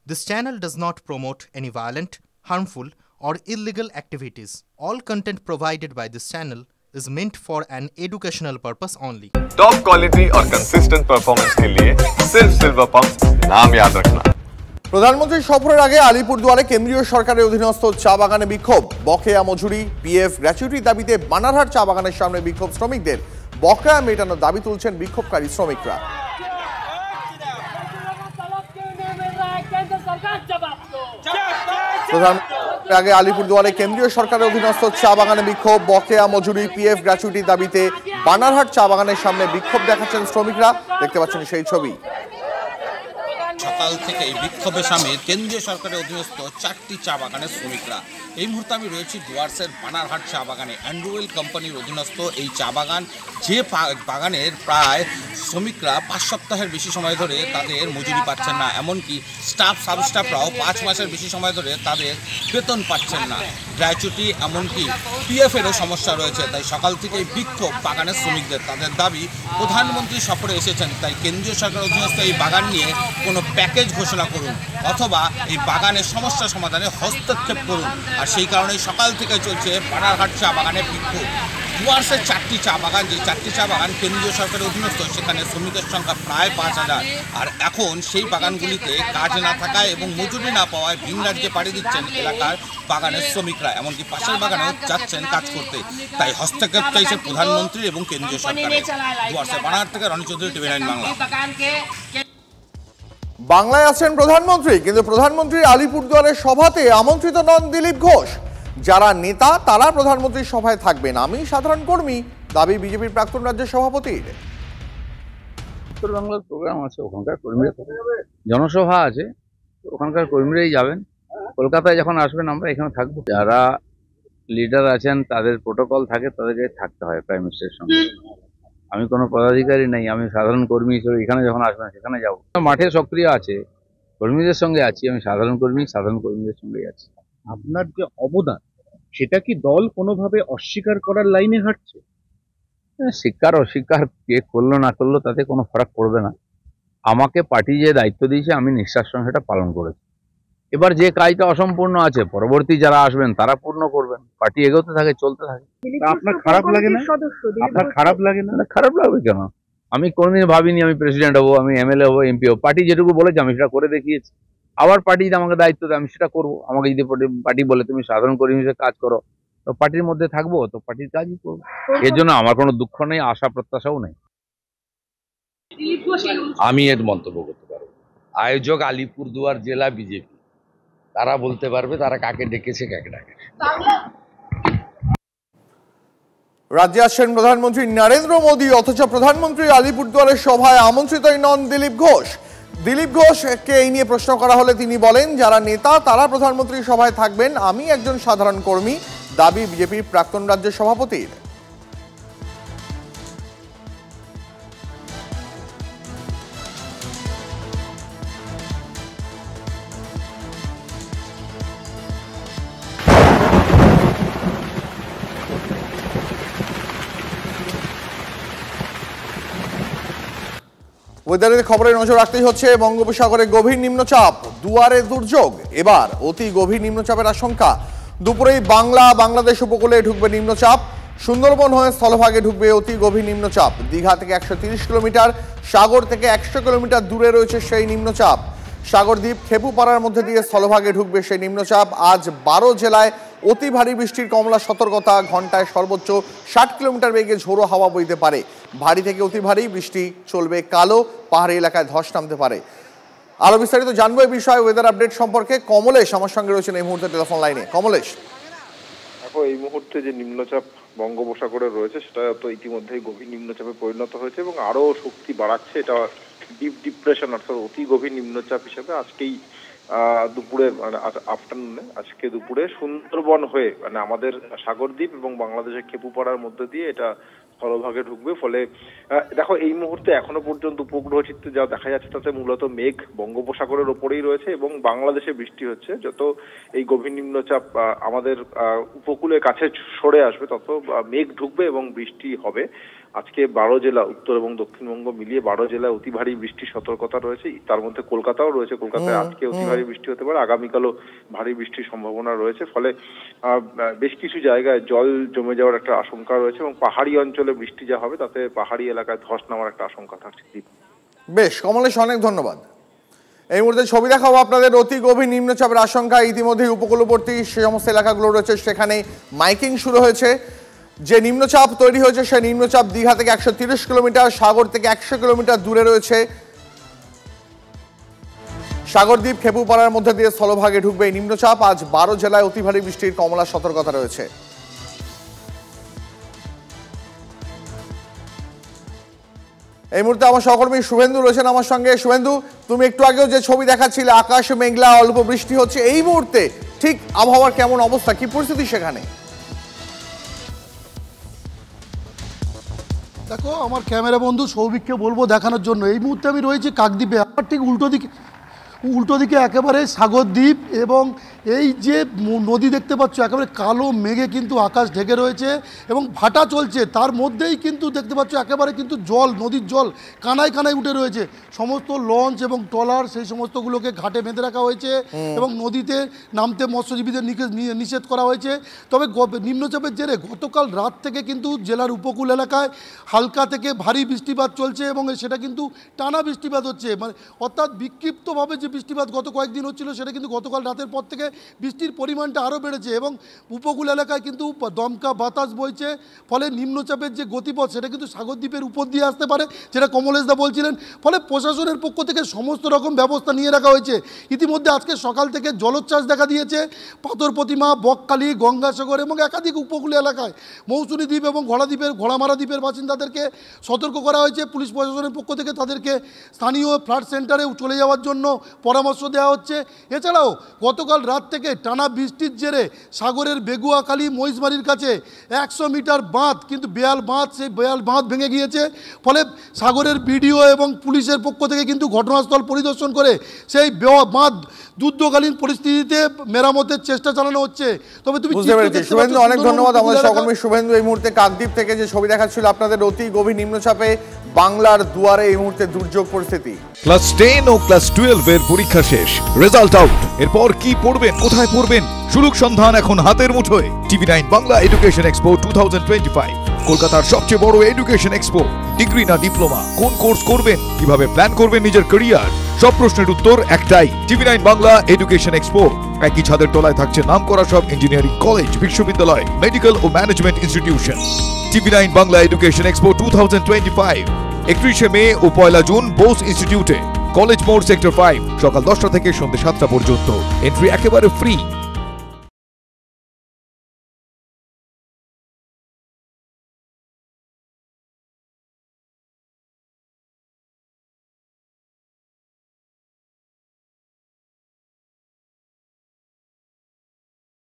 This channel does not promote any violent, harmful, or illegal activities. All content provided by this channel is meant for an educational purpose only. Top quality और consistent performance के लिए सिर्फ silver pump नाम याद रखना। প্রধানমন্ত্রী সফরের আগে আলিপুরদুয়ারে কেন্দ্রীয় সরকারের অধীনস্থ চা বাগানে বিক্ষোভ, বকেয়া মজুরি, পিএফ গ্র্যাচুইটির দাবিতে বানারহাট চা বাগানের সামনে বিক্ষোভ শ্রমিকদের। বকেয়া মেটানোর দাবি তুলছেন বিক্ষোভকারী শ্রমিকরা। প্রধানমন্ত্রীর আগে আলিপুরদুয়ারে কেন্দ্রীয় সরকারের অধীনস্থ চা বাগানে বিক্ষোভ, বকেয়া মজুরি, পিএফ গ্র্যাচুইটির দাবিতে বানারহাট চা বাগানের সামনে বিক্ষোভ দেখাচ্ছেন শ্রমিকরা। দেখতে পাচ্ছেন সেই ছবি। সকাল থেকে এই বিক্ষোভে সামিল কেন্দ্রীয় সরকারের অধীনস্থ 4টি চা বাগানের শ্রমিকরা। এই মুহূর্তে আমি রয়েছি ডুয়ার্সের বানারহাট চা বাগানে। অ্যান্ড্রুওয়েল কোম্পানির অধীনস্থ এই চা বাগান, যে বাগানের প্রায় শ্রমিকরা 5 সপ্তাহের বেশি সময় ধরে তাদের মজুরি পাচ্ছেন না, এমনকি স্টাফ সাব স্টাফরাও 5 মাসের বেশি সময় ধরে তাদের বেতন পাচ্ছেন না। গ্র্যাচুইটি এমনকি পিএফেরও সমস্যা রয়েছে। তাই সকাল থেকে বিক্ষোভ বাগানের শ্রমিকদের। তাদের দাবি, প্রধানমন্ত্রী সফরে এসেছেন, তাই কেন্দ্রীয় সরকারের অধীনস্থ এই বাগান নিয়ে কোনো প্যাকেজ ঘোষণা করুন অথবা এই বাগানের সমস্যা সমাধানে হস্তক্ষেপ করুন। আর সেই কারণেই সকাল থেকে চলছে বানারহাট চা বাগানে বিক্ষোভ। ডুয়ার্সের 4টি চা বাগান, যে 4টি চা বাগান কেন্দ্রীয় সরকারের অধীনস্থ, সেখানে শ্রমিকের সংখ্যা প্রায় 5000। আর এখন সেই বাগানগুলিতে কাজ না থাকায় এবং মজুরি না পাওয়ায় ভিন রাজ্যে পাড়ি দিচ্ছেন এলাকার বাগানের শ্রমিকরা, এমনকি পাশের বাগানেও যাচ্ছেন কাজ করতে। তাই হস্তক্ষেপ চাইছে প্রধানমন্ত্রী এবং কেন্দ্রীয় সরকারের। ডুয়ার্সের বানারহাট থেকে রনি চৌধুরী, TV9 বাংলা। বাংলায় আছেন প্রধানমন্ত্রী, কিন্তু প্রধানমন্ত্রীর আলিপুরদুয়ারের সভাতে আমন্ত্রিত নন দিলীপ ঘোষ। যারা নেতা তারা প্রধানমন্ত্রীর সভায় থাকবেন, আমি সাধারণ কর্মী, দাবি বিজেপির প্রাক্তন রাজ্য সভাপতির। উত্তর বাংলার প্রোগ্রাম আছে, ওখানকার কর্মীরা জনসভা আছে, ওখানকার কর্মীরাই যাবেন। কলকাতায় যখন আসবেন আমরা এখানে থাকবো। যারা লিডার আছেন তাদের প্রোটোকল থাকে, তাদেরকে থাকতে হয় প্রাইম মিনিস্টারের সঙ্গে। আমি কোনো পদাধিকারী নাই, আমি সাধারণ কর্মী হিসেবে এখানে যখন আসবেন সেখানে যাবো। মাঠে সক্রিয় আছে, কর্মীদের সঙ্গে আছি, আমি সাধারণ কর্মী, সাধারণ কর্মীদের সঙ্গেই আছি। আপনার যে অবদান, সেটা কি দল কোনোভাবে অস্বীকার করার লাইনে হাঁটছে? স্বীকার অস্বীকার কে করলো না করলো তাতে কোনো ফারাক পড়বে না। আমাকে পার্টি যে দায়িত্ব দিয়েছে আমি নিষ্ঠার সঙ্গে সেটা পালন করেছি। এবার যে কাজটা অসম্পূর্ণ আছে পরবর্তী যারা আসবেন তারা পূর্ণ করবেন। পার্টি এগোতে থাকে, চলতে থাকে। আপনার খারাপ লাগে না? আপনার খারাপ লাগে না? খারাপ লাগবে কেন? আমি কোনোদিন ভাবিনি আমি প্রেসিডেন্ট হবো, আমি এমএলএ হবো, এমপি হবো। পার্টি যেটুকু বলেছে আমি সেটা করে দেখিয়েছি। আবার পার্টি যদি আমাকে দায়িত্ব দেয় আমি সেটা করবো। আমাকে যদি পার্টি বলে তুমি সাধারণ কর্মী হিসেবে কাজ করো, তো পার্টির মধ্যে থাকবো, তো পার্টির কাজই করবো। এর জন্য আমার কোনো দুঃখ নেই, আশা প্রত্যাশাও নেই। আমি এর মন্তব্য করতে পারবো। আয়োজক আলিপুরদুয়ার জেলা বিজেপি, তারা বলতে পারবে তারা কাকে ডেকেছে কাকে ডাকে। রাজ্যে আসছেন প্রধানমন্ত্রী নরেন্দ্র মোদী, অথচ প্রধানমন্ত্রী আলিপুরদুয়ারের সভায় আমন্ত্রিতই নন দিলীপ ঘোষ। দিলীপ ঘোষকে এই নিয়ে প্রশ্ন করা হলে তিনি বলেন, যারা নেতা তারা প্রধানমন্ত্রীর সভায় থাকবেন, আমি একজন সাধারণ কর্মী, দাবি বিজেপির প্রাক্তন রাজ্য সভাপতির। ওয়েদারের খবরে নজর রাখতেই হচ্ছে। বঙ্গোপসাগরে গভীর নিম্নচাপ, দুয়ারে দুর্যোগ। এবার অতি গভীর নিম্নচাপের আশঙ্কা। দুপুরেই বাংলাদেশ উপকূলে ঢুকবে নিম্নচাপ। সুন্দরবন হয়ে স্থলভাগে ঢুকবে অতি গভীর নিম্নচাপ। দীঘা থেকে 130 কিলোমিটার, সাগর থেকে 100 কিলোমিটার দূরে রয়েছে সেই নিম্নচাপ। সাগরদ্বীপ খেপুপাড়ার মধ্যে দিয়ে স্থলভাগে ঢুকবে সেই নিম্নচাপ। আজ 12 জেলায় অতি ভারী বৃষ্টির কমলা সতর্কতা। ঘন্টায় সর্বোচ্চ 60 কিলোমিটার বেগে ঝোড়ো হাওয়া বইতে পারে। ভারী থেকে অতি ভারী বৃষ্টি চলবে কালো, পাহাড়ি এলাকায় ধস নামতে পারে। আরো বিস্তারিত জানবো এই বিষয়ে, ওয়েদার আপডেট সম্পর্কে কমলেশ আমার সঙ্গে রয়েছেন এই মুহূর্তে টেলিফোন লাইনে। কমলেশ, দেখো এই মুহূর্তে যে নিম্নচাপ বঙ্গোপসাগরে রয়েছে সেটা তো ইতিমধ্যেই গভীর নিম্নচাপে পরিণত হয়েছে এবং আরো শক্তি বাড়াচ্ছে। এটা ডিপ ডিপ্রেশন অর্থাৎ অতি গভীর নিম্নচাপ হিসেবে আজকেই দুপুরে মানে আফটারনুনে আজকে দুপুরে সুন্দরবন হয়ে মানে আমাদের সাগরদ্বীপ এবং বাংলাদেশের খেপুপাড়ার মধ্যে দিয়ে এটা স্থলভাগে ঢুকবে। ফলে দেখো এই মুহূর্তে এখনো পর্যন্ত উপগ্রহ চিত্রে যা দেখা যাচ্ছে তাতে মূলত মেঘ বঙ্গোপসাগরের ওপরেই রয়েছে এবং বাংলাদেশে বৃষ্টি হচ্ছে। যত এই গভীর নিম্নচাপ আমাদের উপকূলের কাছে সরে আসবে তত মেঘ ঢুকবে এবং বৃষ্টি হবে। আজকে 12 জেলা, উত্তর এবং দক্ষিণবঙ্গ মিলিয়ে 12 জেলায় অতি ভারী বৃষ্টির সতর্কতা রয়েছে। তার মধ্যে কলকাতাও রয়েছে। কলকাতায় আজকে অতি ভারী বৃষ্টি হতে পারে, আগামীকালও ভারী বৃষ্টির সম্ভাবনা রয়েছে। ফলে বেশ কিছু জায়গায় জল জমে যাওয়ার একটা আশঙ্কা রয়েছে এবং পাহাড়ি অঞ্চলে বৃষ্টি যা হবে তাতে পাহাড়ি এলাকায় ধস নামার একটা আশঙ্কা থাকছে। বেশ, কমলেশ, অনেক ধন্যবাদ। এই মুহূর্তে ছবি দেখাবো আপনাদের। অতি গভীর নিম্নচাপের আশঙ্কা ইতিমধ্যেই উপকূলবর্তী সে সমস্ত এলাকাগুলো রয়েছে সেখানে মাইকিং শুরু হয়েছে। যে নিম্নচাপ তৈরি হয়েছে সেই নিম্নচাপ দীঘা থেকে 130 কিলোমিটার, সাগর থেকে 100 কিলোমিটার দূরে রয়েছে। সাগরদ্বীপ খেপুপাড়ার মধ্যে দিয়ে স্থলভাগে ঢুকবে এই নিম্নচাপ। আজ 12 জেলায় অতি ভারী বৃষ্টির কমলা সতর্কতা রয়েছে। এই মুহূর্তে আমার সহকর্মী শুভেন্দু রয়েছেন আমার সঙ্গে। শুভেন্দু, তুমি একটু আগেও যে ছবি দেখাচ্ছিলে, আকাশ মেঘলা, অল্প বৃষ্টি হচ্ছে, এই মুহূর্তে ঠিক আবহাওয়ার কেমন অবস্থা, কি পরিস্থিতি সেখানে? দেখো, আমার ক্যামেরা বন্ধু সৌভিককে বলবো দেখানোর জন্য। এই মুহূর্তে আমি রয়েছি কাকদ্বীপে। আমার ঠিক উল্টো দিকে একেবারে সাগরদ্বীপ, এবং এই যে নদী দেখতে পাচ্ছ একেবারে কালো মেঘে কিন্তু আকাশ ঢেকে রয়েছে এবং ভাটা চলছে। তার মধ্যেই কিন্তু দেখতে পাচ্ছ একেবারে কিন্তু জল, নদীর জল কানায় কানায় উঠে রয়েছে। সমস্ত লঞ্চ এবং ট্রলার সেই সমস্তগুলোকে ঘাটে বেঁধে রাখা হয়েছে এবং নদীতে নামতে মৎস্যজীবীদের নিষেধ করা হয়েছে। তবে নিম্নচাপের জেরে গতকাল রাত থেকে কিন্তু জেলার উপকূল এলাকায় হালকা থেকে ভারী বৃষ্টিপাত চলছে এবং সেটা কিন্তু টানা বৃষ্টিপাত হচ্ছে। মানে অর্থাৎ বিক্ষিপ্তভাবে যে বৃষ্টিপাত গত কয়েকদিন হচ্ছিল সেটা কিন্তু গতকাল রাতের পর থেকে বৃষ্টির পরিমাণটা আরও বেড়েছে এবং উপকূল এলাকায় কিন্তু দমকা বাতাস বইছে। ফলে নিম্নচাপের যে গতিপথ সেটা কিন্তু সাগরদ্বীপের উপর দিয়ে আসতে পারে, যেটা কমলেশদা বলছিলেন। ফলে প্রশাসনের পক্ষ থেকে সমস্ত রকম ব্যবস্থা নিয়ে রাখা হয়েছে। ইতিমধ্যে আজকে সকাল থেকে জলোচ্ছ্বাস দেখা দিয়েছে পাথর প্রতিমা, বকখালি, গঙ্গাসাগর এবং একাধিক উপকূল এলাকায়। মৌসুমী দ্বীপ এবং ঘোড়ামারা দ্বীপের বাসিন্দাদেরকে সতর্ক করা হয়েছে। পুলিশ প্রশাসনের পক্ষ থেকে তাদেরকে স্থানীয় ফ্লাড সেন্টারে চলে যাওয়ার জন্য পরামর্শ দেওয়া হচ্ছে। এছাড়াও গতকাল রাত থেকে টানা বৃষ্টির জেরে সাগরের বেগুয়াখালী মহিষমারির কাছে 100 মিটার বাঁধ, কিন্তু বেয়াল বাঁধ, সেই বেয়াল বাঁধ ভেঙে গিয়েছে। ফলে সাগরের বিডিও এবং পুলিশের পক্ষ থেকে কিন্তু ঘটনাস্থল পরিদর্শন করে সেই বাঁধ যুদ্ধকালীন পরিস্থিতিতে মেরামতের চেষ্টা চালানো হচ্ছে। তবে তুমি বুঝতে পেরেছি শুভেন্দু, অনেক ধন্যবাদ। আমাদের সহকর্মী শুভেন্দু এই মুহূর্তে কাকদ্বীপ থেকে যে ছবি দেখাচ্ছিল আপনাদের। অতি গভীর নিম্নচাপে বাংলার দুয়ারে এই মুহূর্তে দুর্যোগ পরিস্থিতি। ক্লাস 10 ও ক্লাস 12 এর পরীক্ষা শেষ, রেজাল্ট আউট। এরপর কি পড়বেন, কোথায় পড়বেন, সুযোগ সন্ধান এখন হাতের মুঠোয়। TV9 বাংলা এডুকেশন এক্সপো 2025, কলকাতার সবচেয়ে বড় এডুকেশন এক্সপো। ডিগ্রি না ডিপ্লোমা, কোন কোর্স করবেন, কিভাবে প্ল্যান করবেন নিজের ক্যারিয়ার, সব প্রশ্নের উত্তর একটাই। TV9 Bangla education expo. একই ছাদের তলায় থাকছে নামকরা সব ইঞ্জিনিয়ারিং কলেজ, বিশ্ববিদ্যালয়, মেডিকেল ও management institution. TV9 Bangla education expo 2025, 31 মে ও 1 জুন বোস ইনস্টিটিউটে, কলেজ মোড়, সেক্টর 5, সকাল 10টা থেকে সন্ধ্যে 7টা পর্যন্ত। এন্ট্রি একেবারে ফ্রি।